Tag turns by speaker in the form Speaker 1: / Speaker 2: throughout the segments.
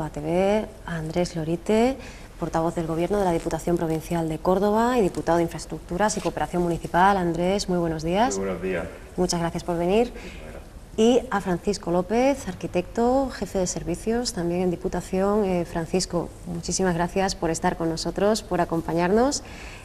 Speaker 1: Córdoba TV a Andrés Lorite, portavoz del Gobierno de la Diputación Provincial de Córdoba y diputado de Infraestructuras y Cooperación Municipal. Andrés, muy buenos días.
Speaker 2: Muy buenos días.
Speaker 1: Muchas gracias por venir. Y a Francisco López, arquitecto, jefe de servicios, también en Diputación. Francisco, muchísimas gracias por estar con nosotros, por acompañarnos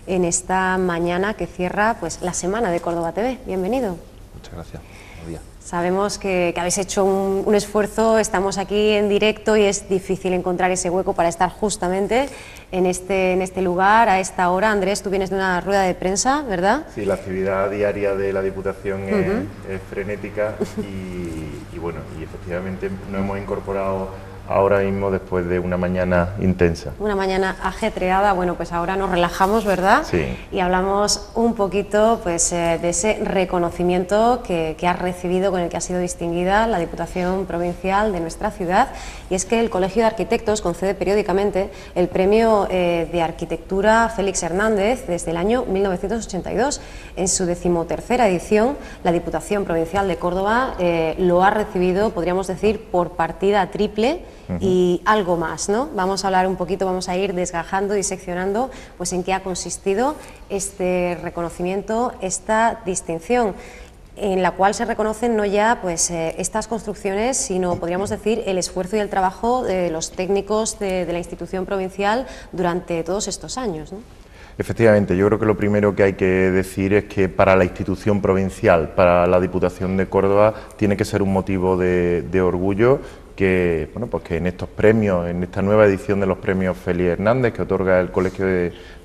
Speaker 1: en esta mañana que cierra pues, la semana de Córdoba TV. Bienvenido.
Speaker 3: Muchas gracias. Buenos días.
Speaker 1: Sabemos que habéis hecho un esfuerzo, estamos aquí en directo y es difícil encontrar ese hueco para estar justamente en este lugar, a esta hora. Andrés, tú vienes de una rueda de prensa, ¿verdad?
Speaker 2: Sí, la actividad diaria de la Diputación es frenética y bueno, y efectivamente nos hemos incorporado ahora mismo después de una mañana intensa.
Speaker 1: Una mañana ajetreada. Bueno, pues ahora nos relajamos, ¿verdad?
Speaker 2: Sí.
Speaker 1: Y hablamos un poquito pues, de ese reconocimiento que has recibido, con el que ha sido distinguida la Diputación Provincial de nuestra ciudad. Y es que el Colegio de Arquitectos concede periódicamente el Premio de Arquitectura Félix Hernández desde el año 1982. En su 13ª edición, la Diputación Provincial de Córdoba lo ha recibido, podríamos decir, por partida triple y algo más, ¿no? Vamos a hablar un poquito, vamos a ir desgajando, diseccionando, pues en qué ha consistido este reconocimiento, esta distinción, en la cual se reconocen no ya pues estas construcciones, sino podríamos decir el esfuerzo y el trabajo de los técnicos de la institución provincial durante todos estos años, ¿no?
Speaker 2: Efectivamente, yo creo que lo primero que hay que decir es que para la institución provincial, para la Diputación de Córdoba, tiene que ser un motivo de orgullo que, bueno, pues que en estos premios, en esta nueva edición de los premios Félix Hernández que otorga el Colegio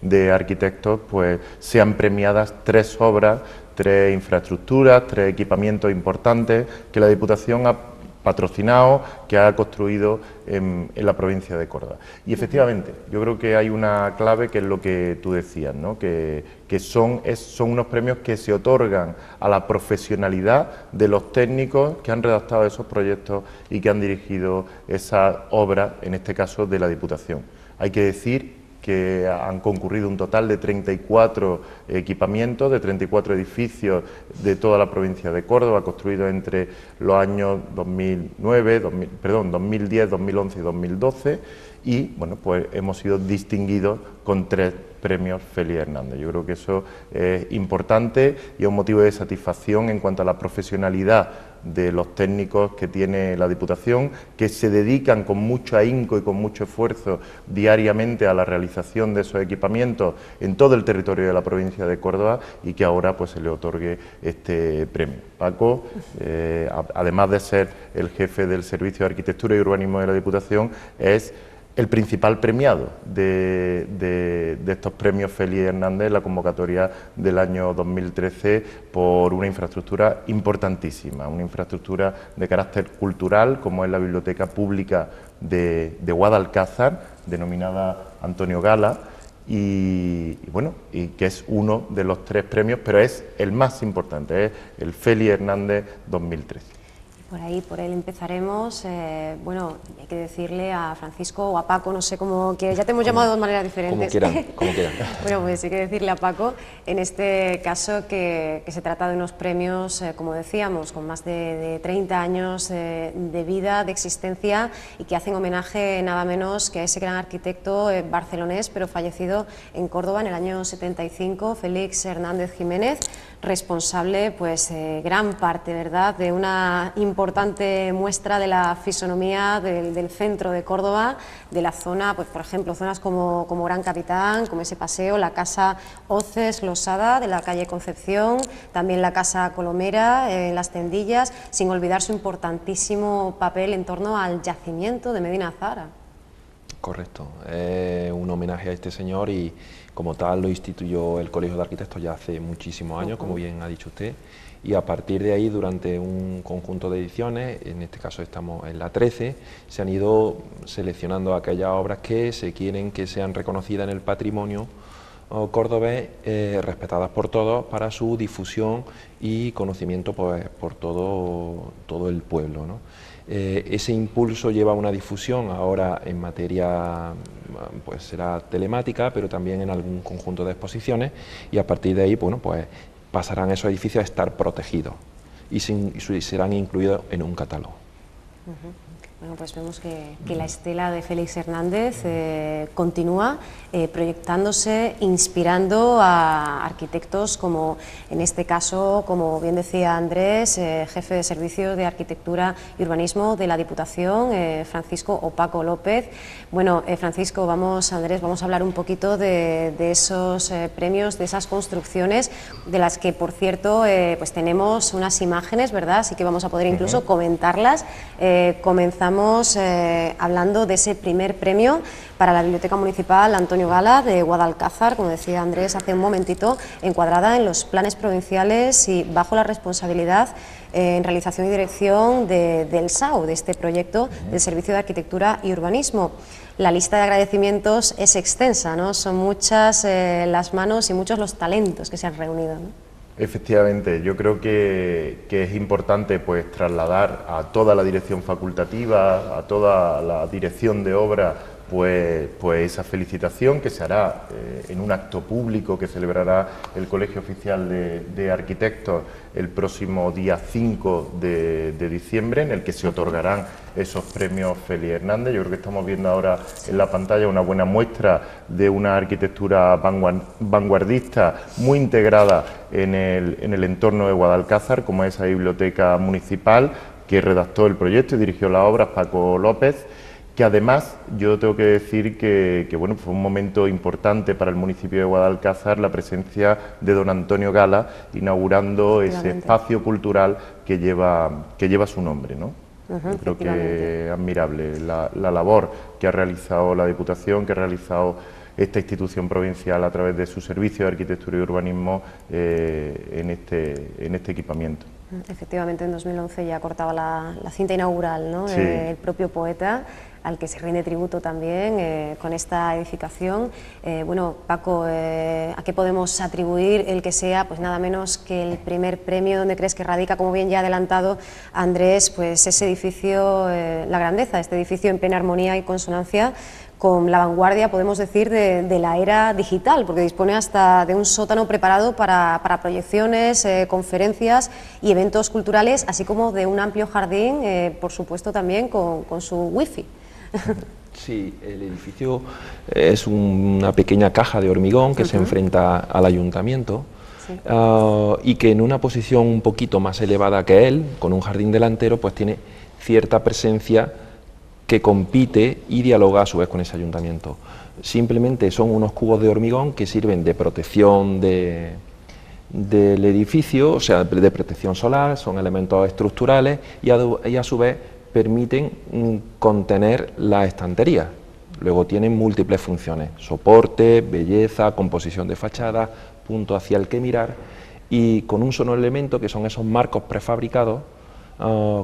Speaker 2: de Arquitectos, pues sean premiadas 3 obras, 3 infraestructuras, 3 equipamientos importantes que la Diputación ha patrocinado, que ha construido en la provincia de Córdoba. Y efectivamente, yo creo que hay una clave que es lo que tú decías, ¿no? que son unos premios que se otorgan a la profesionalidad de los técnicos que han redactado esos proyectos y que han dirigido esas obras, en este caso de la Diputación. Hay que decir que han concurrido un total de 34 equipamientos, de 34 edificios de toda la provincia de Córdoba, construidos entre los años 2010, 2011 y 2012, y bueno, pues hemos sido distinguidos con 3 premios Félix Hernández. Yo creo que eso es importante y es un motivo de satisfacción en cuanto a la profesionalidad de los técnicos que tiene la Diputación, que se dedican con mucho ahínco y con mucho esfuerzo diariamente a la realización de esos equipamientos en todo el territorio de la provincia de Córdoba y que ahora pues se le otorgue este premio. Paco, además de ser el jefe del Servicio de Arquitectura y Urbanismo de la Diputación, es el principal premiado de estos premios Félix Hernández en la convocatoria del año 2013 por una infraestructura importantísima, una infraestructura de carácter cultural como es la Biblioteca Pública de Guadalcázar, denominada Antonio Gala, y bueno, y que es uno de los 3 premios, pero es el más importante, es el Félix Hernández 2013.
Speaker 1: Por él empezaremos. Bueno, hay que decirle a Francisco o a Paco, no sé cómo que ya te hemos llamado de dos maneras diferentes.
Speaker 3: Como quieran.
Speaker 1: Bueno, pues hay que decirle a Paco, en este caso, que se trata de unos premios, como decíamos, con más de 30 años de vida, de existencia, y que hacen homenaje nada menos que a ese gran arquitecto barcelonés, pero fallecido en Córdoba en el año 75, Félix Hernández Jiménez, responsable, pues, gran parte, ¿verdad?, de una importante muestra de la fisonomía del centro de Córdoba, de la zona, pues por ejemplo, zonas como Gran Capitán, como ese paseo, la Casa Hoces Losada de la calle Concepción, también la Casa Colomera en Las Tendillas, sin olvidar su importantísimo papel en torno al yacimiento de Medina Azahara.
Speaker 3: Correcto, es un homenaje a este señor y como tal lo instituyó el Colegio de Arquitectos ya hace muchísimos años, como bien ha dicho usted, y a partir de ahí, durante un conjunto de ediciones, en este caso estamos en la 13, se han ido seleccionando aquellas obras que se quieren que sean reconocidas en el patrimonio cordobés, respetadas por todos para su difusión y conocimiento pues, por todo el pueblo, ¿no? Ese impulso lleva a una difusión ahora en materia, pues será telemática, pero también en algún conjunto de exposiciones, y a partir de ahí, bueno, pues pasarán esos edificios a estar protegidos y serán incluidos en un catálogo.
Speaker 1: Bueno, pues vemos que la estela de Félix Hernández continúa proyectándose, inspirando a arquitectos como, en este caso, como bien decía Andrés, jefe de Servicio de Arquitectura y Urbanismo de la Diputación, Francisco o Paco López. Bueno, Francisco, Andrés, vamos a hablar un poquito de esos premios, de esas construcciones, de las que, por cierto, pues tenemos unas imágenes, ¿verdad? Así que vamos a poder incluso comentarlas. Comenzamos hablando de ese primer premio para la Biblioteca Municipal Antonio Gala de Guadalcázar, como decía Andrés hace un momentito, encuadrada en los planes provinciales y bajo la responsabilidad en realización y dirección del SAU, de este proyecto del Servicio de Arquitectura y Urbanismo. La lista de agradecimientos es extensa, ¿no? Son muchas las manos y muchos los talentos que se han reunido, ¿no?
Speaker 2: Efectivamente, yo creo que es importante pues trasladar a toda la dirección facultativa, a toda la dirección de obra, pues esa felicitación que se hará en un acto público que celebrará el Colegio Oficial de Arquitectos el próximo día 5 de diciembre, en el que se otorgarán esos premios Félix Hernández. Yo creo que estamos viendo ahora en la pantalla una buena muestra de una arquitectura vanguardista muy integrada en el entorno de Guadalcázar, como esa biblioteca municipal que redactó el proyecto y dirigió las obras, Paco López, que además yo tengo que decir que bueno, fue un momento importante para el municipio de Guadalcázar la presencia de don Antonio Gala inaugurando ese espacio cultural que lleva su nombre, ¿no? Yo creo que es admirable la labor que ha realizado la Diputación, que ha realizado esta institución provincial a través de su Servicio de Arquitectura y Urbanismo en este equipamiento.
Speaker 1: Efectivamente, en 2011 ya cortaba la cinta inaugural, ¿no?
Speaker 2: Sí.
Speaker 1: El propio poeta, al que se rinde tributo también con esta edificación. Bueno, Paco, ¿a qué podemos atribuir el que sea, pues nada menos que el primer premio? ¿Dónde crees que radica, como bien ya ha adelantado Andrés, pues ese edificio, la grandeza de este edificio en plena armonía y consonancia con la vanguardia, podemos decir, de la era digital, porque dispone hasta de un sótano preparado para proyecciones, conferencias y eventos culturales, así como de un amplio jardín, por supuesto también con su wifi?
Speaker 3: Sí, el edificio es una pequeña caja de hormigón que se enfrenta al ayuntamiento. Sí. Y que en una posición un poquito más elevada que él, con un jardín delantero, pues tiene cierta presencia que compite y dialoga a su vez con ese ayuntamiento. Simplemente son unos cubos de hormigón que sirven de protección del edificio, o sea, de protección solar, son elementos estructurales y a su vez permiten contener la estantería. Luego tienen múltiples funciones: soporte, belleza, composición de fachada, punto hacia el que mirar, y con un solo elemento que son esos marcos prefabricados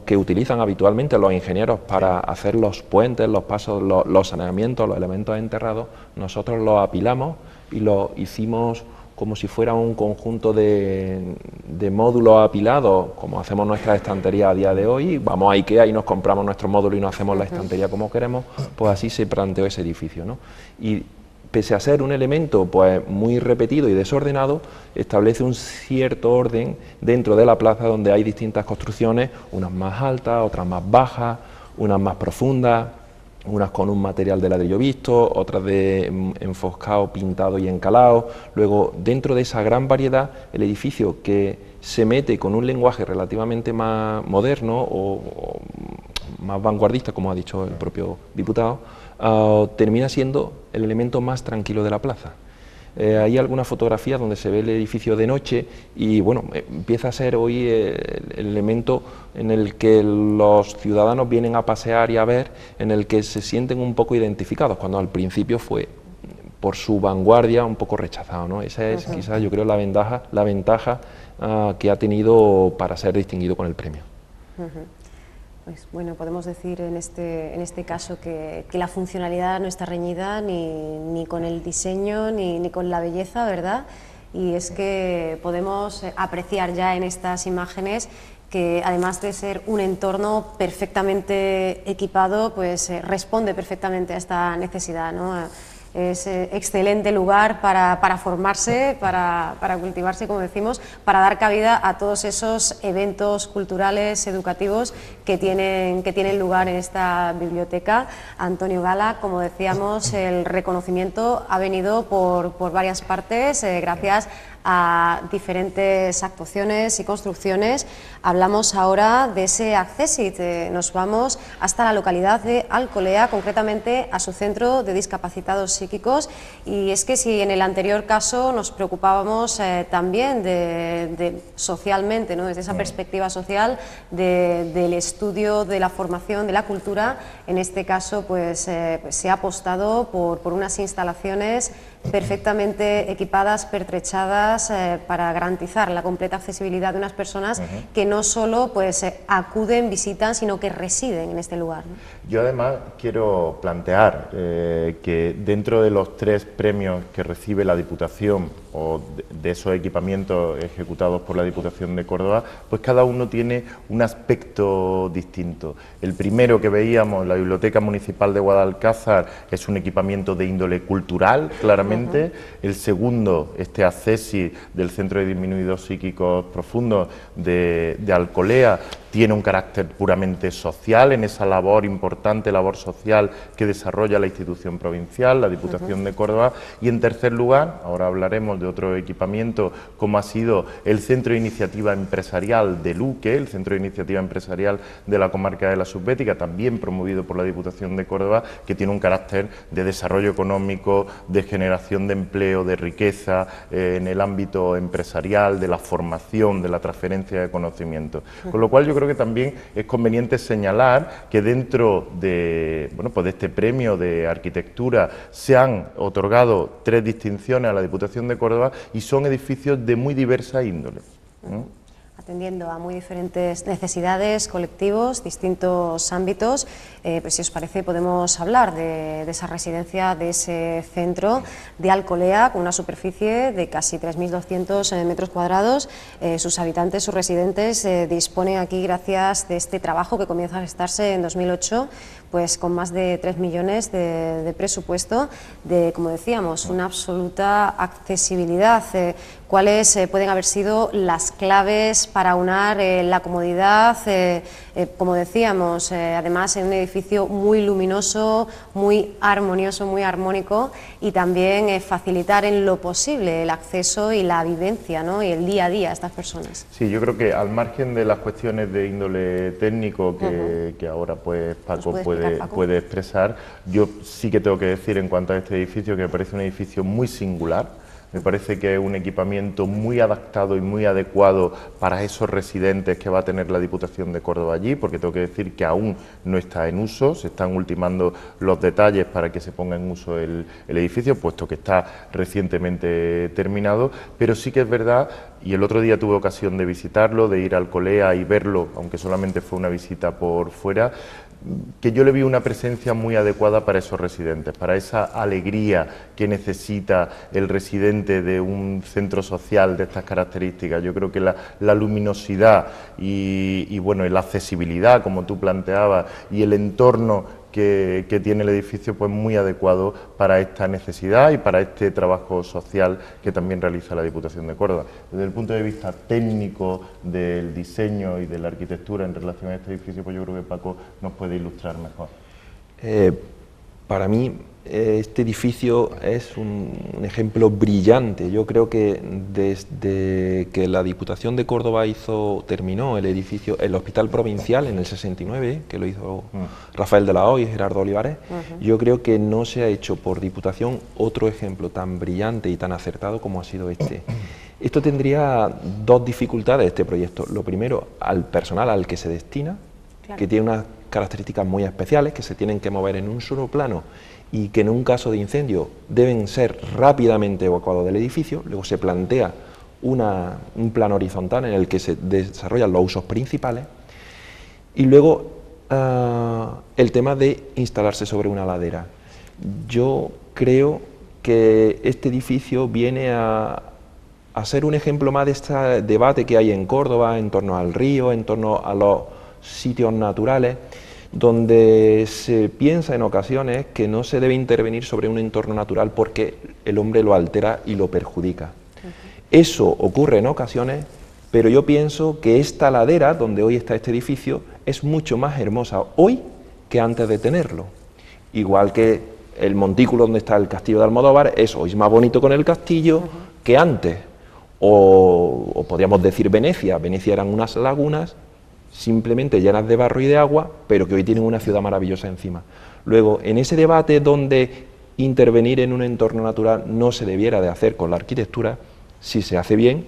Speaker 3: que utilizan habitualmente los ingenieros para hacer los puentes, los pasos, los saneamientos, los elementos enterrados. Nosotros los apilamos y los hicimos como si fuera un conjunto de módulos apilados, como hacemos nuestra estantería a día de hoy. Vamos a IKEA y nos compramos nuestro módulo y nos hacemos la estantería como queremos. Pues así se planteó ese edificio, ¿no? Y pese a ser un elemento pues muy repetido y desordenado, establece un cierto orden dentro de la plaza, donde hay distintas construcciones, unas más altas, otras más bajas, unas más profundas, unas con un material de ladrillo visto, otras de enfoscado, pintado y encalado. Luego, dentro de esa gran variedad, el edificio, que se mete con un lenguaje relativamente más moderno o más vanguardista, como ha dicho el propio diputado, termina siendo el elemento más tranquilo de la plaza. Hay algunas fotografías donde se ve el edificio de noche y bueno, empieza a ser hoy el elemento en el que los ciudadanos vienen a pasear y a ver, en el que se sienten un poco identificados, cuando al principio fue, por su vanguardia, un poco rechazado, ¿no? Esa es quizás, yo creo, la ventaja que ha tenido para ser distinguido con el premio.
Speaker 1: Pues bueno, podemos decir en este caso que la funcionalidad no está reñida ni con el diseño ni con la belleza, ¿verdad? Y es que podemos apreciar ya en estas imágenes que, además de ser un entorno perfectamente equipado, pues responde perfectamente a esta necesidad, ¿no? es excelente lugar para formarse, para cultivarse, como decimos, para dar cabida a todos esos eventos culturales, educativos que tienen lugar en esta biblioteca. Antonio Gala, como decíamos, el reconocimiento ha venido por varias partes, gracias a diferentes actuaciones y construcciones. Hablamos ahora de ese Accessit, nos vamos hasta la localidad de Alcolea, concretamente a su centro de discapacitados psíquicos, y es que si en el anterior caso nos preocupábamos también de socialmente, ¿no?, desde esa perspectiva social del estudio, de la formación, de la cultura, en este caso pues se ha apostado por unas instalaciones perfectamente equipadas, pertrechadas, para garantizar la completa accesibilidad de unas personas que no solo pues acuden, visitan, sino que residen en este lugar, ¿no?
Speaker 2: Yo además quiero plantear que dentro de los 3 premios que recibe la Diputación, o de esos equipamientos ejecutados por la Diputación de Córdoba, pues cada uno tiene un aspecto distinto. El primero que veíamos, la Biblioteca Municipal de Guadalcázar, es un equipamiento de índole cultural, claramente. El segundo, este Accessit del Centro de Disminuidos Psíquicos Profundos de Alcolea, tiene un carácter puramente social, en esa labor importante, labor social que desarrolla la institución provincial, la Diputación de Córdoba. Y en tercer lugar, ahora hablaremos de otro equipamiento, como ha sido el Centro de Iniciativa Empresarial de Luque, el Centro de Iniciativa Empresarial de la Comarca de la Subbética, también promovido por la Diputación de Córdoba, que tiene un carácter de desarrollo económico, de generación de empleo, de riqueza, en el ámbito empresarial, de la formación, de la transferencia de conocimiento. Con lo cual yo creo que también es conveniente señalar que dentro de, pues de este premio de arquitectura se han otorgado 3 distinciones a la Diputación de Córdoba y son edificios de muy diversa índole, ¿no?
Speaker 1: Atendiendo a muy diferentes necesidades, colectivos, distintos ámbitos. Pues si os parece podemos hablar de esa residencia, de ese centro de Alcolea, con una superficie de casi 3.200 metros cuadrados. Sus habitantes, sus residentes disponen aquí, gracias de este trabajo que comienza a gestarse en 2008, pues con más de 3 millones de presupuesto, de, como decíamos, una absoluta accesibilidad. ¿Cuáles pueden haber sido las claves para aunar la comodidad, como decíamos, además en un edificio muy luminoso, muy armonioso, muy armónico, y también facilitar en lo posible el acceso y la vivencia, ¿no?, y el día a día a estas personas?
Speaker 2: Sí, yo creo que al margen de las cuestiones de índole técnico que ahora pues Paco puede expresar, yo sí que tengo que decir en cuanto a este edificio que me parece un edificio muy singular. Me parece que es un equipamiento muy adaptado y muy adecuado para esos residentes que va a tener la Diputación de Córdoba allí, porque tengo que decir que aún no está en uso, se están ultimando los detalles para que se ponga en uso el edificio, puesto que está recientemente terminado, pero sí que es verdad, y el otro día tuve ocasión de visitarlo, de ir al Alcolea y verlo, aunque solamente fue una visita por fuera, que yo le vi una presencia muy adecuada para esos residentes, para esa alegría que necesita el residente de un centro social de estas características. Yo creo que la luminosidad y bueno, la accesibilidad, como tú planteabas, y el entorno que tiene el edificio, pues muy adecuado para esta necesidad y para este trabajo social que también realiza la Diputación de Córdoba. Desde el punto de vista técnico del diseño y de la arquitectura en relación a este edificio, pues yo creo que Paco nos puede ilustrar mejor.
Speaker 3: Para mí este edificio es un ejemplo brillante. Yo creo que desde que la Diputación de Córdoba terminó el edificio, el Hospital Provincial en el 69, que lo hizo Rafael de la Hoz y Gerardo Olivares, yo creo que no se ha hecho por Diputación otro ejemplo tan brillante y tan acertado como ha sido este. Esto tendría 2 dificultades, este proyecto. Lo primero, al personal al que se destina, claro, que tiene unas características muy especiales, que se tienen que mover en un solo plano y que en un caso de incendio deben ser rápidamente evacuados del edificio. Luego se plantea un plano horizontal en el que se desarrollan los usos principales, y luego el tema de instalarse sobre una ladera. Yo creo que este edificio viene a ser un ejemplo más de este debate que hay en Córdoba en torno al río, en torno a los sitios naturales. donde se piensa en ocasiones que no se debe intervenir sobre un entorno natural porque el hombre lo altera y lo perjudica. Eso ocurre en ocasiones, pero yo pienso que esta ladera, donde hoy está este edificio, es mucho más hermosa hoy que antes de tenerlo. Igual que el montículo donde está el castillo de Almodóvar es hoy más bonito con el castillo que antes. O podríamos decir Venecia. Venecia eran unas lagunas simplemente llenas de barro y de agua, pero que hoy tienen una ciudad maravillosa encima. Luego, en ese debate donde intervenir en un entorno natural no se debiera de hacer con la arquitectura, si se hace bien,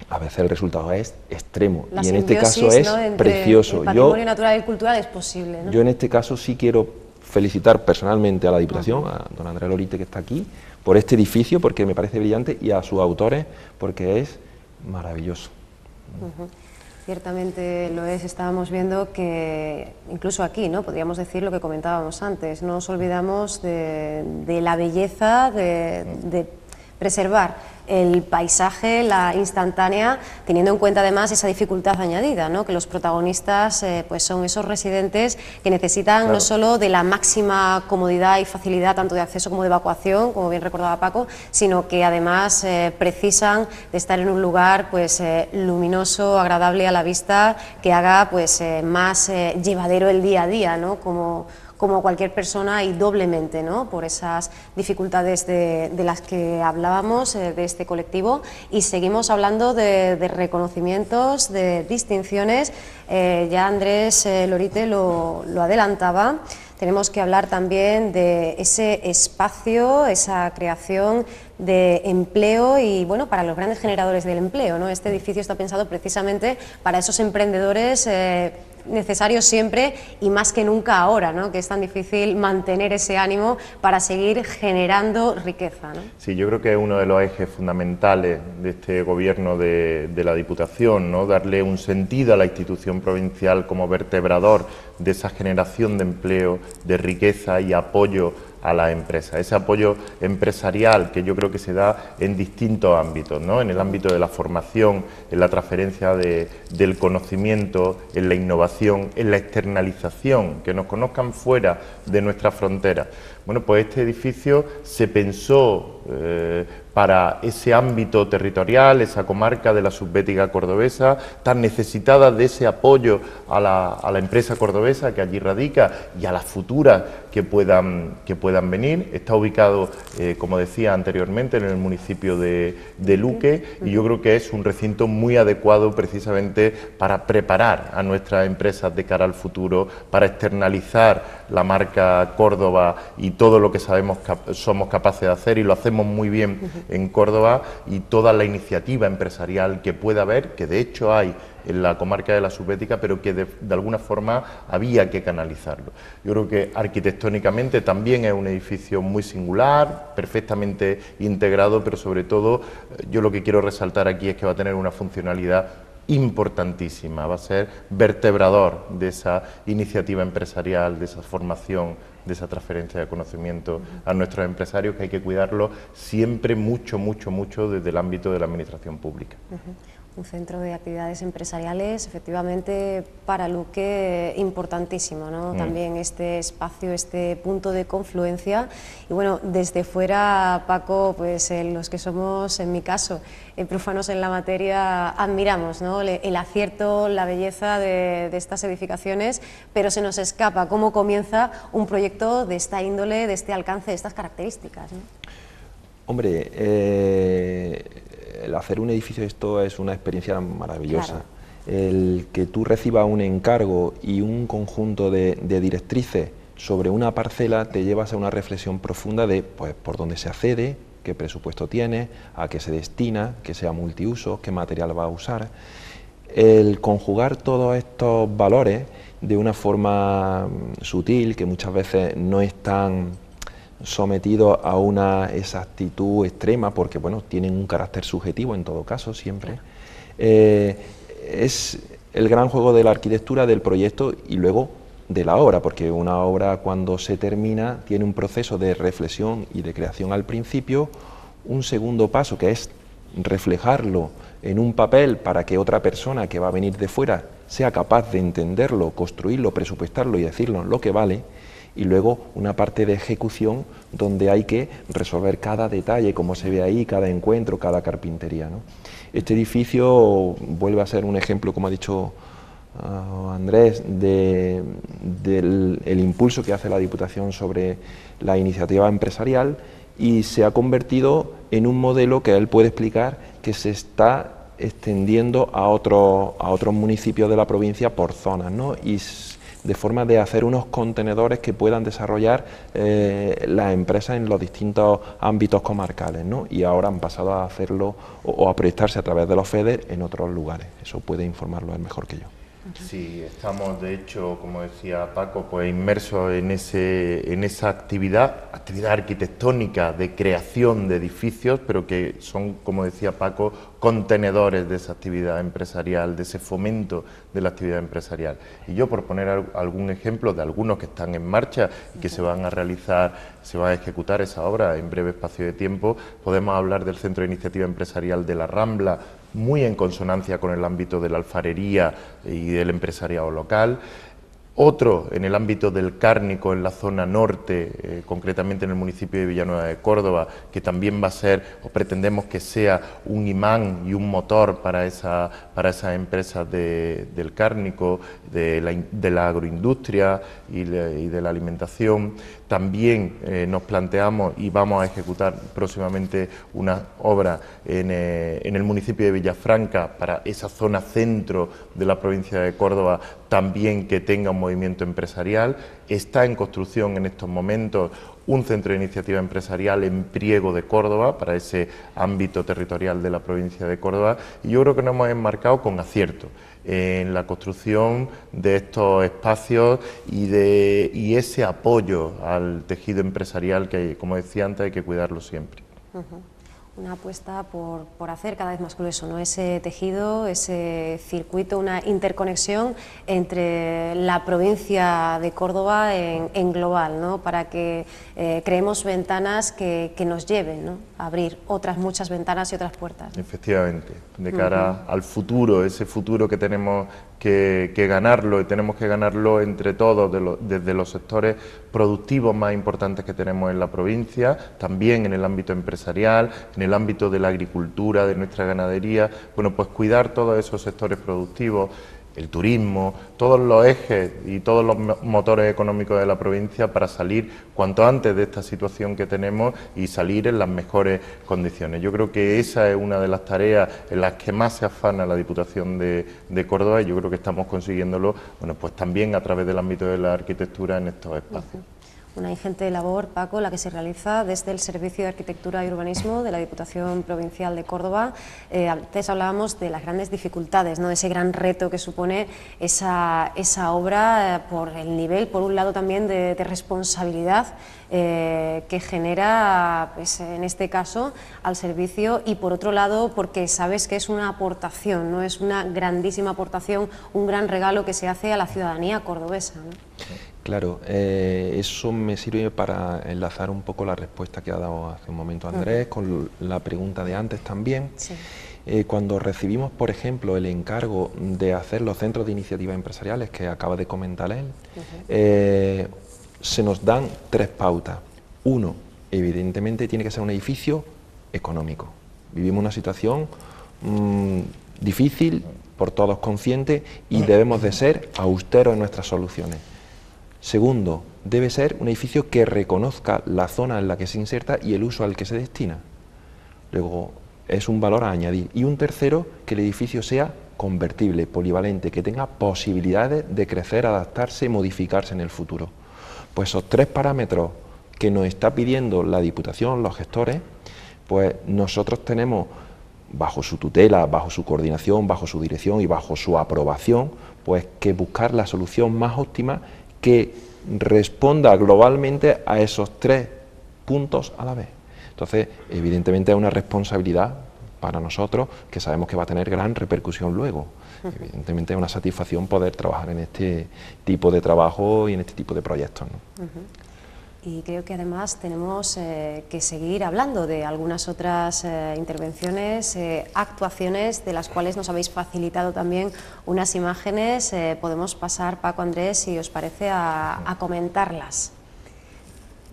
Speaker 3: a veces el resultado es extremo, y en este caso es precioso.
Speaker 1: El patrimonio natural y cultural es posible, ¿no?
Speaker 3: Yo en este caso sí quiero felicitar personalmente a la Diputación, a don Andrés Lorite, que está aquí, por este edificio, porque me parece brillante, y a sus autores, porque es maravilloso.
Speaker 1: Ciertamente lo es. Estábamos viendo que incluso aquí, ¿no?, podríamos decir lo que comentábamos antes, no nos olvidamos de la belleza de preservar el paisaje, la instantánea, teniendo en cuenta además esa dificultad añadida, ¿no?, que los protagonistas pues son esos residentes que necesitan no solo de la máxima comodidad y facilidad tanto de acceso como de evacuación, como bien recordaba Paco, sino que además precisan de estar en un lugar pues luminoso, agradable a la vista, que haga pues más llevadero el día a día, ¿no?, como cualquier persona, y doblemente, ¿no?, por esas dificultades de las que hablábamos de este colectivo. Y seguimos hablando de reconocimientos, de distinciones. Ya Andrés Lorite lo adelantaba. Tenemos que hablar también de ese espacio, esa creación de empleo y, bueno, para los grandes generadores del empleo, ¿no? Este edificio está pensado precisamente para esos emprendedores necesarios siempre y más que nunca ahora, ¿no?, que es tan difícil mantener ese ánimo para seguir generando riqueza, ¿no?
Speaker 2: Sí, yo creo que es uno de los ejes fundamentales de este gobierno de la Diputación, ¿no?, darle un sentido a la institución provincial como vertebrador de esa generación de empleo, de riqueza y apoyo a las empresas, ese apoyo empresarial que yo creo que se da en distintos ámbitos, ¿no?, en el ámbito de la formación, en la transferencia del conocimiento, en la innovación, en la externalización, que nos conozcan fuera de nuestras fronteras. Bueno, pues este edificio se pensó para ese ámbito territorial, esa comarca de la subbética cordobesa, tan necesitada de ese apoyo a la empresa cordobesa que allí radica y a las futuras que puedan venir. Está ubicado, como decía anteriormente, en el municipio de Luque, y yo creo que es un recinto muy adecuado precisamente para preparar a nuestras empresas de cara al futuro, para externalizar la marca Córdoba y todo lo que sabemos somos capaces de hacer, y lo hacemos muy bien en Córdoba, y toda la iniciativa empresarial que pueda haber, que de hecho hay en la comarca de la Subbética, pero que de alguna forma había que canalizarlo. Yo creo que arquitectónicamente también es un edificio muy singular, perfectamente integrado, pero sobre todo yo lo que quiero resaltar aquí es que va a tener una funcionalidad importantísima, va a ser vertebrador de esa iniciativa empresarial, de esa formación, de esa transferencia de conocimiento a nuestros empresarios, que hay que cuidarlo siempre mucho, mucho, mucho desde el ámbito de la administración pública.
Speaker 1: Un centro de actividades empresariales, efectivamente, para Luque importantísimo, ¿no? También este espacio, este punto de confluencia. Y bueno, desde fuera, Paco, pues los que somos, en mi caso, profanos en la materia, admiramos, ¿no?, el acierto, la belleza de estas edificaciones, pero se nos escapa cómo comienza un proyecto de esta índole, de este alcance, de estas características, ¿no?
Speaker 3: Hombre, el hacer un edificio de esto es una experiencia maravillosa. Claro. El que tú recibas un encargo y un conjunto de directrices sobre una parcela te llevas a una reflexión profunda de pues, por dónde se accede, qué presupuesto tiene, a qué se destina, que sea multiuso, qué material va a usar. El conjugar todos estos valores de una forma sutil, que muchas veces no están sometidos a una exactitud extrema, porque bueno, tienen un carácter subjetivo en todo caso, siempre, es el gran juego de la arquitectura, del proyecto y luego de la obra, porque una obra cuando se termina tiene un proceso de reflexión y de creación al principio, un segundo paso que es reflejarlo en un papel para que otra persona que va a venir de fuera sea capaz de entenderlo, construirlo, presupuestarlo y decirnos lo que vale, y luego una parte de ejecución donde hay que resolver cada detalle, como se ve ahí, cada encuentro, cada carpintería, ¿no? Este edificio vuelve a ser un ejemplo, como ha dicho Andrés, del impulso que hace la Diputación sobre la iniciativa empresarial, y se ha convertido en un modelo que él puede explicar que se está extendiendo a otros municipios de la provincia por zonas, ¿no? Y de forma de hacer unos contenedores que puedan desarrollar las empresas en los distintos ámbitos comarcales, ¿no? Y ahora han pasado a hacerlo o a proyectarse a través de los FEDER en otros lugares. Eso puede informarlo él mejor que yo.
Speaker 2: Sí, estamos de hecho, como decía Paco, pues inmersos en esa actividad arquitectónica de creación de edificios, pero que son, como decía Paco, contenedores de esa actividad empresarial, de ese fomento de la actividad empresarial. Y yo, por poner algún ejemplo de algunos que están en marcha y que se van a realizar, se va a ejecutar esa obra en breve espacio de tiempo, podemos hablar del Centro de Iniciativa Empresarial de la Rambla, muy en consonancia con el ámbito de la alfarería y del empresariado local. Otro en el ámbito del cárnico en la zona norte, concretamente en el municipio de Villanueva de Córdoba, que también va a ser, o pretendemos que sea, un imán y un motor para esas empresas del cárnico, de la agroindustria y de la alimentación. También nos planteamos y vamos a ejecutar próximamente una obra en el municipio de Villafranca para esa zona centro de la provincia de Córdoba, también que tenga un movimiento empresarial. Está en construcción en estos momentos un centro de iniciativa empresarial en Priego de Córdoba, para ese ámbito territorial de la provincia de Córdoba, y yo creo que nos hemos enmarcado con acierto en la construcción de estos espacios y ese apoyo al tejido empresarial que, como decía antes, hay que cuidarlo siempre.
Speaker 1: Una apuesta por hacer cada vez más grueso, ¿no? Ese tejido, ese circuito, una interconexión entre la provincia de Córdoba en global, ¿no? Para que creemos ventanas que nos lleven, ¿no? A abrir otras muchas ventanas y otras puertas, ¿no?
Speaker 2: Efectivamente, de cara al futuro, ese futuro que tenemos que ganarlo, y tenemos que ganarlo entre todos, desde los sectores productivos más importantes que tenemos en la provincia, también en el ámbito empresarial, en el ámbito de la agricultura, de nuestra ganadería. Bueno, pues cuidar todos esos sectores productivos, el turismo, todos los ejes y todos los motores económicos de la provincia, para salir cuanto antes de esta situación que tenemos y salir en las mejores condiciones. Yo creo que esa es una de las tareas en las que más se afana la Diputación de Córdoba, y yo creo que estamos consiguiéndolo, bueno, pues también a través del ámbito de la arquitectura en estos espacios.
Speaker 1: Una ingente labor, Paco, la que se realiza desde el Servicio de Arquitectura y Urbanismo de la Diputación Provincial de Córdoba. Antes hablábamos de las grandes dificultades, ¿no? De ese gran reto que supone esa obra, por el nivel, por un lado también de responsabilidad que genera, pues, en este caso, al servicio, y por otro lado porque sabes que es una aportación, ¿no? Es una grandísima aportación, un gran regalo que se hace a la ciudadanía cordobesa, ¿no?
Speaker 3: Claro, eso me sirve para enlazar un poco la respuesta que ha dado hace un momento Andrés con la pregunta de antes también.
Speaker 1: Sí.
Speaker 3: Cuando recibimos, por ejemplo, el encargo de hacer los centros de iniciativas empresariales que acaba de comentar él, se nos dan tres pautas. Uno, evidentemente tiene que ser un edificio económico. Vivimos una situación difícil, por todos conscientes, y debemos de ser austeros en nuestras soluciones. Segundo, debe ser un edificio que reconozca la zona en la que se inserta y el uso al que se destina. Luego, es un valor a añadir. Y un tercero, que el edificio sea convertible, polivalente, que tenga posibilidades de crecer, adaptarse, modificarse en el futuro. Pues esos tres parámetros que nos está pidiendo la Diputación, los gestores, pues nosotros tenemos, bajo su tutela, bajo su coordinación, bajo su dirección y bajo su aprobación, pues que buscar la solución más óptima que responda globalmente a esos tres puntos a la vez. Entonces, evidentemente es una responsabilidad para nosotros que sabemos que va a tener gran repercusión luego. Evidentemente es una satisfacción poder trabajar en este tipo de trabajo y en este tipo de proyectos, ¿no?
Speaker 1: Y creo que además tenemos que seguir hablando de algunas otras intervenciones, actuaciones de las cuales nos habéis facilitado también unas imágenes. Podemos pasar, Paco, Andrés, si os parece, a comentarlas.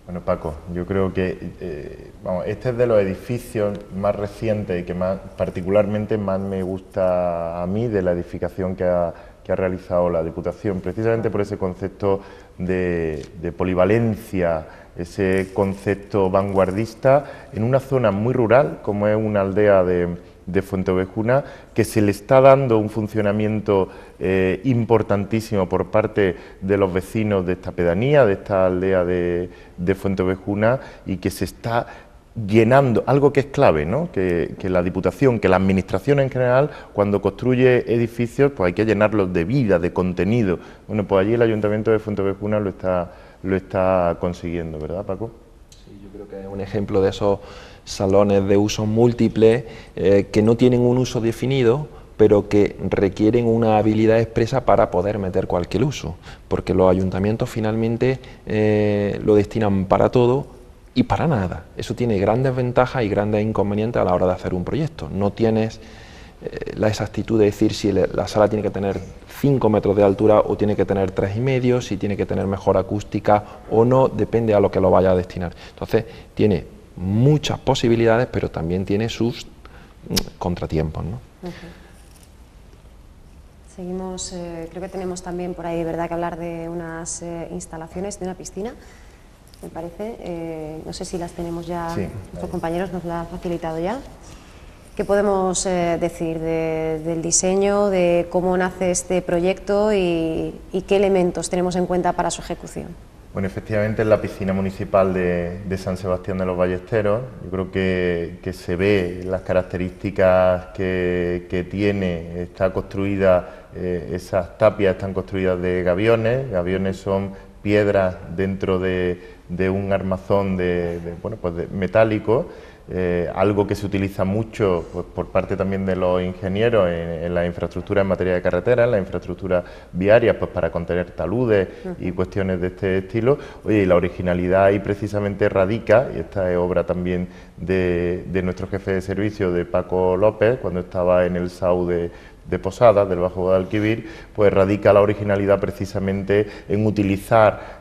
Speaker 2: Bueno, Paco, yo creo que este es de los edificios más recientes y que particularmente más me gusta a mí de la edificación que ha realizado la Diputación, precisamente por ese concepto de polivalencia, ese concepto vanguardista en una zona muy rural, como es una aldea de Fuenteovejuna, que se le está dando un funcionamiento importantísimo por parte de los vecinos de esta pedanía, de esta aldea de Fuenteovejuna, y que se está llenando, algo que es clave, ¿no? Que la Diputación, que la Administración en general, cuando construye edificios, pues hay que llenarlos de vida, de contenido. Bueno, pues allí el Ayuntamiento de Fuenteovejuna lo está consiguiendo, ¿verdad, Paco?
Speaker 3: Sí, yo creo que es un ejemplo de esos salones de uso múltiple que no tienen un uso definido, pero que requieren una habilidad expresa para poder meter cualquier uso, porque los ayuntamientos finalmente lo destinan para todo y para nada. Eso tiene grandes ventajas y grandes inconvenientes a la hora de hacer un proyecto. No tienes la exactitud de decir si la sala tiene que tener 5 metros de altura o tiene que tener 3,5, si tiene que tener mejor acústica o no, depende a lo que lo vaya a destinar. Entonces, tiene muchas posibilidades, pero también tiene sus contratiempos, ¿no?
Speaker 1: Seguimos, creo que tenemos también por ahí, ¿verdad?, que hablar de unas instalaciones, de una piscina, me parece. No sé si las tenemos ya, sí, nuestros compañeros nos la han facilitado ya. ¿Qué podemos decir del diseño, de cómo nace este proyecto y qué elementos tenemos en cuenta para su ejecución?
Speaker 2: Bueno, efectivamente es la piscina municipal de San Sebastián de los Ballesteros. Yo creo que se ve las características que tiene. Está construida, esas tapias están construidas de gaviones. Gaviones son piedras dentro de un armazón metálico. Algo que se utiliza mucho pues, por parte también de los ingenieros en la infraestructura en materia de carretera, en la infraestructura viaria, pues para contener taludes y cuestiones de este estilo. Oye, y la originalidad ahí precisamente radica, y esta es obra también de nuestro jefe de servicio, de Paco López, cuando estaba en el SAU de Posadas, del Bajo Guadalquivir, pues radica la originalidad precisamente en utilizar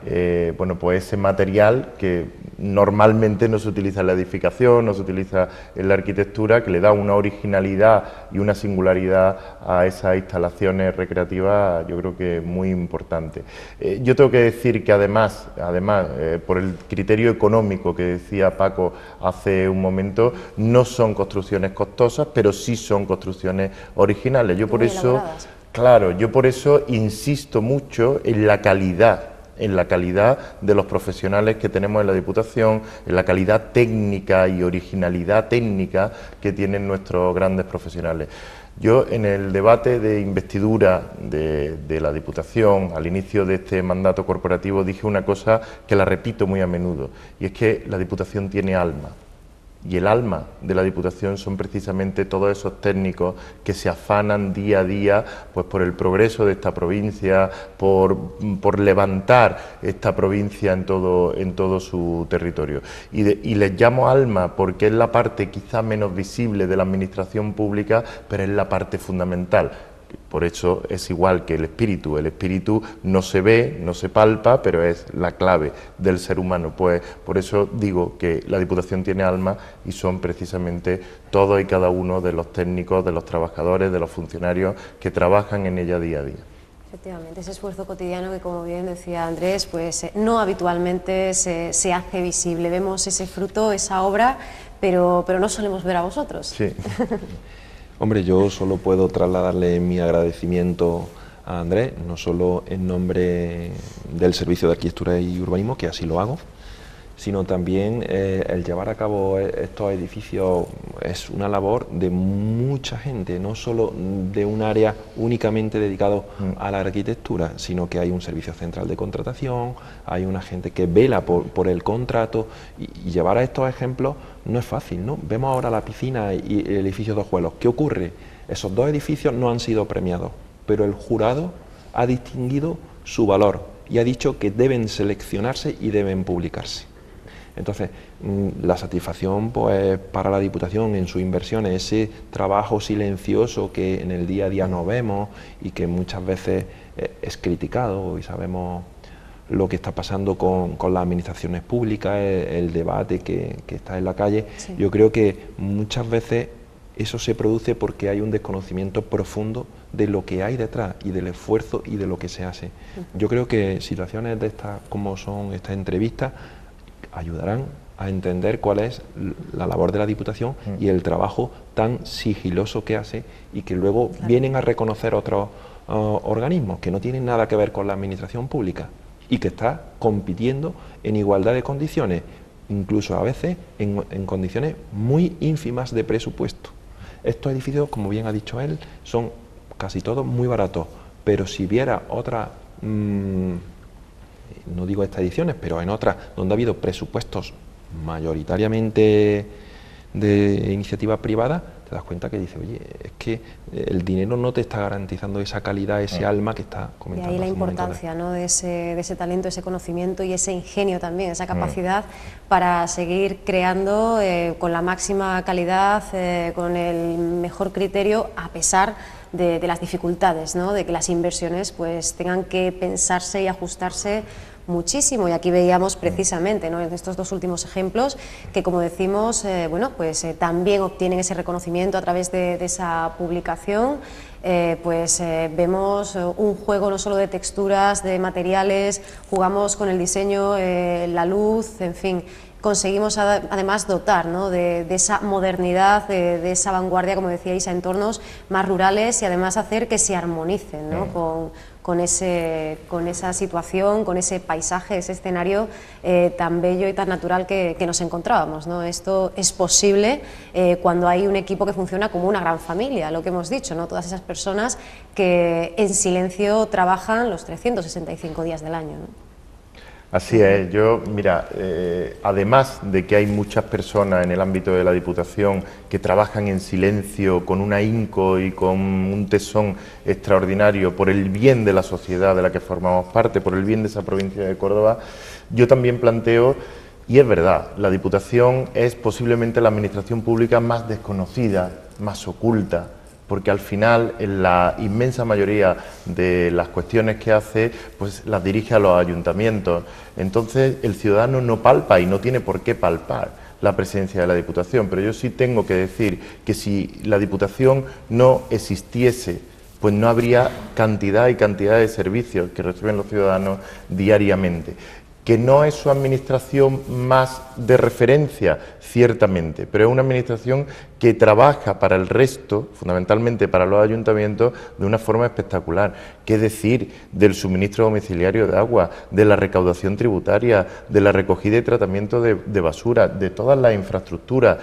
Speaker 2: pues ese material que normalmente no se utiliza en la edificación, no se utiliza en la arquitectura, que le da una originalidad y una singularidad a esas instalaciones recreativas, yo creo que muy importante. Yo tengo que decir que además por el criterio económico que decía Paco hace un momento, no son construcciones costosas, pero sí son construcciones originales. Yo por eso insisto mucho en la calidad de los profesionales que tenemos en la Diputación, en la calidad técnica y originalidad técnica que tienen nuestros grandes profesionales. Yo en el debate de investidura de la Diputación, al inicio de este mandato corporativo, dije una cosa que la repito muy a menudo, y es que la Diputación tiene alma. Y el alma de la Diputación son precisamente todos esos técnicos que se afanan día a día pues por el progreso de esta provincia, por levantar esta provincia en todo su territorio. Y les llamo alma porque es la parte quizá menos visible de la administración pública, pero es la parte fundamental. Por eso es igual que el espíritu no se ve, no se palpa, pero es la clave del ser humano. Pues por eso digo que la Diputación tiene alma y son precisamente todos y cada uno de los técnicos, de los trabajadores, de los funcionarios que trabajan en ella día a día.
Speaker 1: Efectivamente, ese esfuerzo cotidiano que, como bien decía Andrés, pues no habitualmente se hace visible. Vemos ese fruto, esa obra, pero no solemos ver a vosotros.
Speaker 2: Sí.
Speaker 3: Hombre, yo solo puedo trasladarle mi agradecimiento a Andrés, no solo en nombre del Servicio de Arquitectura y Urbanismo, que así lo hago, sino también el llevar a cabo estos edificios es una labor de mucha gente, no solo de un área únicamente dedicado a la arquitectura, sino que hay un servicio central de contratación, hay una gente que vela por el contrato, y llevar a estos ejemplos no es fácil, ¿no? Vemos ahora la piscina y el edificio de Ojuelos. ¿Qué ocurre? Esos dos edificios no han sido premiados, pero el jurado ha distinguido su valor y ha dicho que deben seleccionarse y deben publicarse. Entonces, la satisfacción pues, para la Diputación en sus inversiones, ese trabajo silencioso que en el día a día no vemos y que muchas veces es criticado, y sabemos lo que está pasando con las administraciones públicas, el debate que está en la calle. Sí. Yo creo que muchas veces eso se produce porque hay un desconocimiento profundo de lo que hay detrás y del esfuerzo y de lo que se hace. Yo creo que situaciones de estas, como son estas entrevistas, ayudarán a entender cuál es la labor de la Diputación y el trabajo tan sigiloso que hace, y que luego vienen a reconocer otros organismos que no tienen nada que ver con la administración pública y que está compitiendo en igualdad de condiciones, incluso a veces en condiciones muy ínfimas de presupuesto. Estos edificios, como bien ha dicho él, son casi todos muy baratos, pero si viera otra, no digo estas ediciones, pero en otras donde ha habido presupuestos mayoritariamente de iniciativa privada, te das cuenta que dice, oye, es que el dinero no te está garantizando esa calidad, ese alma que está comentando.
Speaker 1: Y ahí la importancia, ¿no?, de ese talento, ese conocimiento y ese ingenio también, esa capacidad para seguir creando con la máxima calidad, con el mejor criterio, a pesar de las dificultades, ¿no?, de que las inversiones pues tengan que pensarse y ajustarse muchísimo. Y aquí veíamos precisamente, ¿no?, en estos dos últimos ejemplos, que como decimos, bueno, pues también obtienen ese reconocimiento a través de esa publicación. Vemos un juego no solo de texturas, de materiales, jugamos con el diseño, la luz, en fin. Conseguimos además dotar, ¿no?, de esa modernidad, de esa vanguardia, como decíais, a entornos más rurales, y además hacer que se armonicen, ¿no?, con esa situación, con ese paisaje, ese escenario tan bello y tan natural que nos encontrábamos, ¿no? Esto es posible cuando hay un equipo que funciona como una gran familia, lo que hemos dicho, ¿no?, todas esas personas que en silencio trabajan los 365 días del año, ¿no?
Speaker 2: Así es. Yo, mira, además de que hay muchas personas en el ámbito de la Diputación que trabajan en silencio, con un ahínco y con un tesón extraordinario por el bien de la sociedad de la que formamos parte, por el bien de esa provincia de Córdoba, yo también planteo, y es verdad, la Diputación es posiblemente la administración pública más desconocida, más oculta, porque al final, en la inmensa mayoría de las cuestiones que hace, pues las dirige a los ayuntamientos. Entonces, el ciudadano no palpa y no tiene por qué palpar la presencia de la Diputación, pero yo sí tengo que decir que si la Diputación no existiese, pues no habría cantidad y cantidad de servicios que reciben los ciudadanos diariamente. Que no es su administración más de referencia, ciertamente, pero es una administración que trabaja para el resto, fundamentalmente para los ayuntamientos, de una forma espectacular. ¿Qué decir del suministro domiciliario de agua, de la recaudación tributaria, de la recogida y tratamiento de basura, de todas las infraestructuras?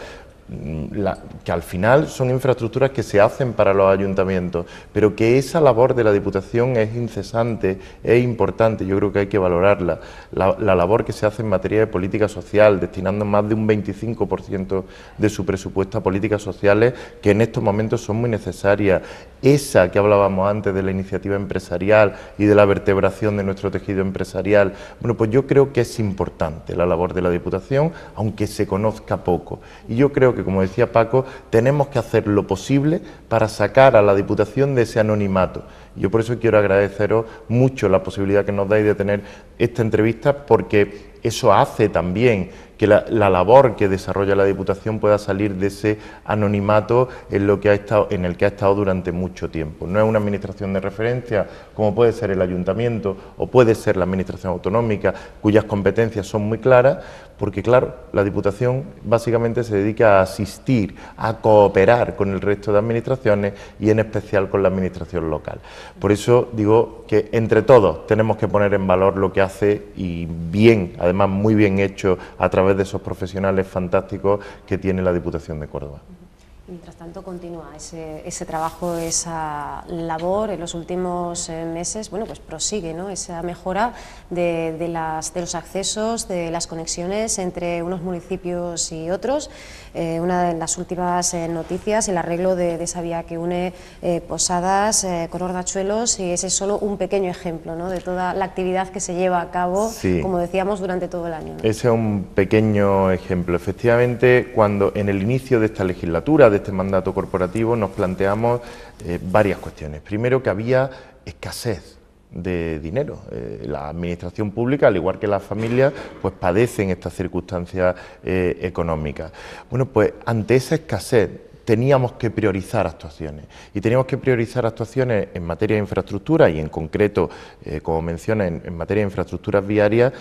Speaker 2: Que al final son infraestructuras que se hacen para los ayuntamientos, pero que esa labor de la Diputación es incesante, es importante, yo creo que hay que valorarla. La labor que se hace en materia de política social, destinando más de un 25% de su presupuesto a políticas sociales, que en estos momentos son muy necesarias. Esa que hablábamos antes de la iniciativa empresarial y de la vertebración de nuestro tejido empresarial, bueno, pues yo creo que es importante la labor de la Diputación, aunque se conozca poco. Y yo creo que, como decía Paco, tenemos que hacer lo posible para sacar a la Diputación de ese anonimato. Yo por eso quiero agradeceros mucho la posibilidad que nos dais de tener esta entrevista, porque eso hace también que la labor que desarrolla la Diputación pueda salir de ese anonimato en el que ha estado durante mucho tiempo. No es una administración de referencia como puede ser el Ayuntamiento o puede ser la Administración Autonómica, cuyas competencias son muy claras, porque claro, la Diputación básicamente se dedica a asistir, a cooperar con el resto de administraciones y en especial con la Administración local. Por eso digo que entre todos tenemos que poner en valor lo que hace, y bien, además muy bien hecho, a través de esos profesionales fantásticos que tiene la Diputación de Córdoba.
Speaker 1: Mientras tanto continúa ese trabajo, esa labor en los últimos meses, bueno, pues prosigue, ¿no?, esa mejora de los accesos, de las conexiones entre unos municipios y otros. Una de las últimas noticias, el arreglo de esa vía que une Posadas con Ordachuelos, y ese es solo un pequeño ejemplo, ¿no?, de toda la actividad que se lleva a cabo, sí, como decíamos, durante todo el año, ¿no?
Speaker 2: Ese es un pequeño ejemplo. Efectivamente, cuando en el inicio de esta legislatura, de este mandato corporativo, nos planteamos varias cuestiones. Primero, que había escasez de dinero. La administración pública, al igual que las familias, pues padecen estas circunstancias económicas. Bueno, pues ante esa escasez teníamos que priorizar actuaciones, y teníamos que priorizar actuaciones en materia de infraestructura y en concreto, como menciona, en materia de infraestructuras viarias.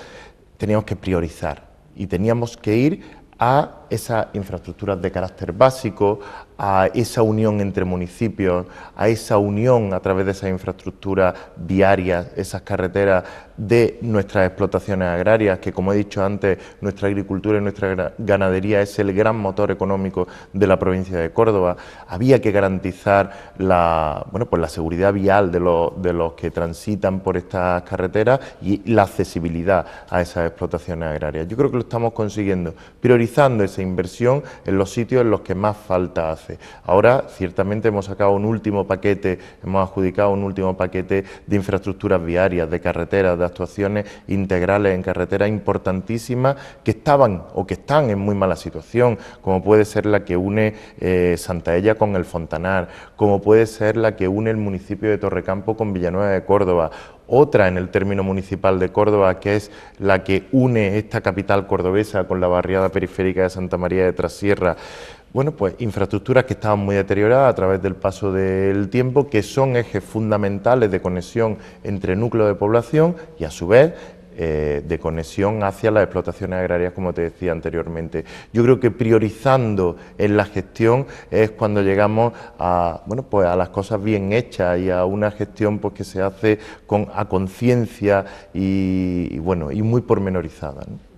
Speaker 2: Teníamos que priorizar y teníamos que ir a esas infraestructuras de carácter básico, a esa unión entre municipios, a esa unión a través de esas infraestructuras viarias, esas carreteras de nuestras explotaciones agrarias, que, como he dicho antes, nuestra agricultura y nuestra ganadería es el gran motor económico de la provincia de Córdoba. Había que garantizar la seguridad vial de los que transitan por estas carreteras y la accesibilidad a esas explotaciones agrarias. Yo creo que lo estamos consiguiendo, priorizando esa inversión en los sitios en los que más falta hace. Ahora, ciertamente, hemos sacado un último paquete, hemos adjudicado un último paquete de infraestructuras viarias, de carreteras, de actuaciones integrales en carreteras importantísimas que estaban o que están en muy mala situación, como puede ser la que une Santaella con el Fontanar, como puede ser la que une el municipio de Torrecampo con Villanueva de Córdoba. Otra en el término municipal de Córdoba, que es la que une esta capital cordobesa con la barriada periférica de Santa María de Trasierra. Bueno, pues infraestructuras que estaban muy deterioradas a través del paso del tiempo, que son ejes fundamentales de conexión entre núcleos de población y, a su vez, de conexión hacia las explotaciones agrarias, como te decía anteriormente. Yo creo que priorizando en la gestión es cuando llegamos a, pues a las cosas bien hechas y a una gestión pues que se hace a conciencia y muy pormenorizada, ¿no?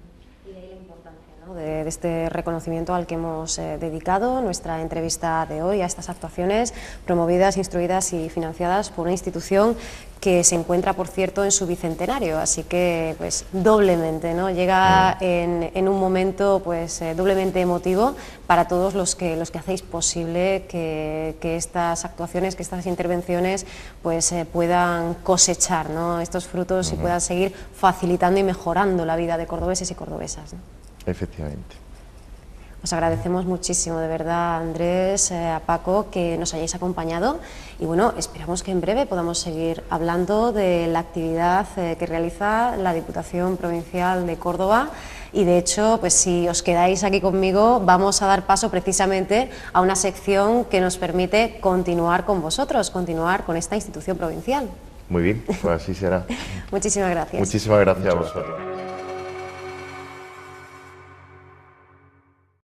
Speaker 1: De este reconocimiento al que hemos dedicado nuestra entrevista de hoy, a estas actuaciones promovidas, instruidas y financiadas por una institución que se encuentra, por cierto, en su bicentenario, así que pues doblemente, ¿no?, llega en un momento pues doblemente emotivo para todos los que hacéis posible que estas actuaciones, que estas intervenciones pues puedan cosechar, ¿no?, estos frutos y puedan seguir facilitando y mejorando la vida de cordobeses y cordobesas, ¿no?
Speaker 2: Efectivamente.
Speaker 1: Os agradecemos muchísimo, de verdad, Andrés, a Paco, que nos hayáis acompañado, y bueno, esperamos que en breve podamos seguir hablando de la actividad que realiza la Diputación Provincial de Córdoba, y de hecho, pues si os quedáis aquí conmigo, vamos a dar paso precisamente a una sección que nos permite continuar con vosotros, continuar con esta institución provincial.
Speaker 2: Muy bien, pues así será.
Speaker 1: Muchísimas gracias.
Speaker 2: Muchísimas gracias a vosotros.